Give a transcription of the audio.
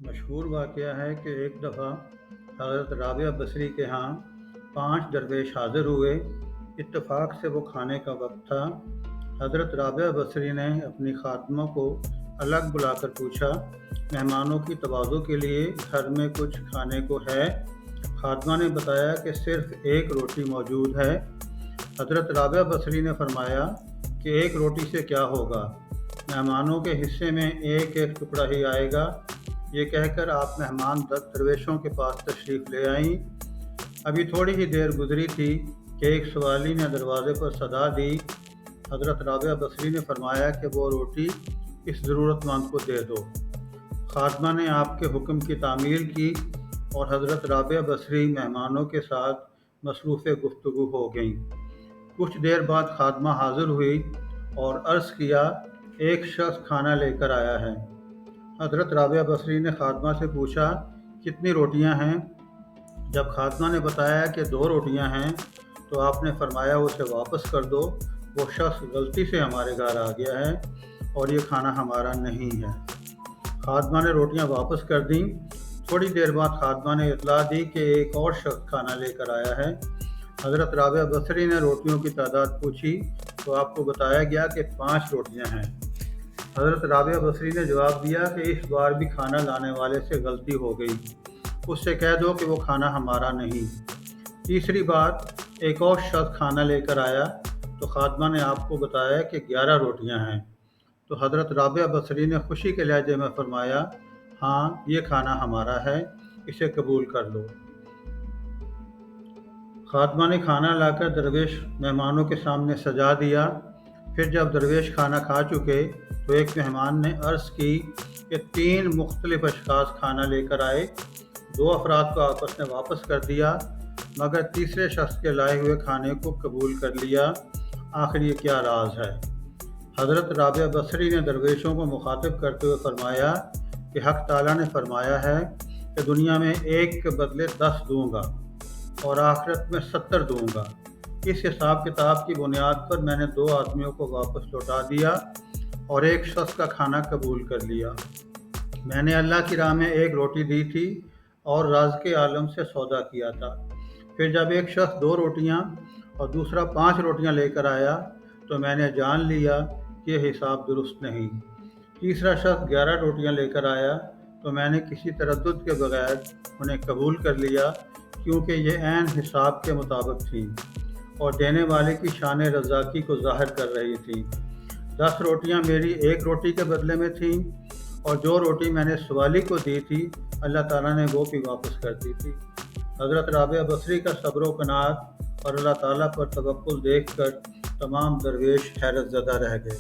مشہور واقعہ ہے کہ ایک دفعہ حضرت رابعہ بصری کے ہاں 5 درویش حاضر ہوئے۔ اتفاق سے وہ کھانے کا وقت تھا۔ حضرت رابعہ بصری نے اپنی خادمہ کو الگ بلا کر پوچھا، مہمانوں کی تواضع کے لیے گھر میں کچھ کھانے کو ہے؟ خادمہ نے بتایا کہ صرف ایک روٹی موجود ہے۔ حضرت رابعہ بصری نے فرمایا کہ ایک روٹی سے کیا ہوگا، مہمانوں کے حصے میں ایک ایک ٹکڑا ہی آئے گا۔ یہ کہہ کر آپ مہمان درویشوں کے پاس تشریف لے آئیں۔ ابھی تھوڑی ہی دیر گزری تھی کہ ایک سوالی نے دروازے پر صدا دی۔ حضرت رابعہ بصری نے فرمایا کہ وہ روٹی اس ضرورت مند کو دے دو۔ خادمہ نے آپ کے حکم کی تعمیل کی اور حضرت رابعہ بصری مہمانوں کے ساتھ مصروف گفتگو ہو گئیں۔ کچھ دیر بعد خادمہ حاضر ہوئی اور عرض کیا، ایک شخص کھانا لے کر آیا ہے۔ حضرت رابعہ بصری نے خادمہ سے پوچھا، کتنی روٹیاں ہیں؟ جب خادمہ نے بتایا کہ 2 روٹیاں ہیں تو آپ نے فرمایا اسے واپس کر دو، وہ شخص غلطی سے ہمارے گھر آ گیا ہے اور یہ کھانا ہمارا نہیں ہے۔ خادمہ نے روٹیاں واپس کر دیں۔ تھوڑی دیر بعد خادمہ نے اطلاع دی کہ ایک اور شخص کھانا لے کر آیا ہے۔ حضرت رابعہ بصری نے روٹیوں کی تعداد پوچھی تو آپ کو بتایا گیا کہ 5 روٹیاں ہیں۔ حضرت رابعہ بصری نے جواب دیا کہ اس بار بھی کھانا لانے والے سے غلطی ہو گئی، اس سے کہہ دو کہ وہ کھانا ہمارا نہیں۔ تیسری بار ایک اور شخص کھانا لے کر آیا تو خادمہ نے آپ کو بتایا کہ 11 روٹیاں ہیں۔ تو حضرت رابعہ بصری نے خوشی کے لہجے میں فرمایا، ہاں یہ کھانا ہمارا ہے، اسے قبول کر لو۔ خادمہ نے کھانا لا کر درویش مہمانوں کے سامنے سجا دیا۔ پھر جب درویش کھانا کھا چکے تو ایک مہمان نے عرض کی کہ 3 مختلف اشخاص کھانا لے کر آئے، 2 افراد کو آپس نے واپس کر دیا مگر تیسرے شخص کے لائے ہوئے کھانے کو قبول کر لیا، آخر یہ کیا راز ہے؟ حضرت رابعہ بصری نے درویشوں کو مخاطب کرتے ہوئے فرمایا کہ حق تعالیٰ نے فرمایا ہے کہ دنیا میں ایک کے بدلے 10 دوں گا اور آخرت میں 70 دوں گا۔ اس حساب کتاب کی بنیاد پر میں نے 2 آدمیوں کو واپس لوٹا دیا اور ایک شخص کا کھانا قبول کر لیا۔ میں نے اللہ کی راہ میں ایک روٹی دی تھی اور رازق عالم سے سودا کیا تھا۔ پھر جب ایک شخص 2 روٹیاں اور دوسرا 5 روٹیاں لے کر آیا تو میں نے جان لیا کہ یہ حساب درست نہیں۔ تیسرا شخص 11 روٹیاں لے کر آیا تو میں نے کسی تردد کے بغیر انہیں قبول کر لیا، کیونکہ یہ عین حساب کے مطابق تھیں اور دینے والے کی شان رزاقی کو ظاہر کر رہی تھیں۔ 10 روٹیاں میری ایک روٹی کے بدلے میں تھیں اور جو روٹی میں نے سوالی کو دی تھی اللہ تعالیٰ نے وہ بھی واپس کر دی تھی۔ حضرت رابعہ بصری کا صبر و قناعت اور اللہ تعالیٰ پر توکل دیکھ کر تمام درویش حیرت زدہ رہ گئے۔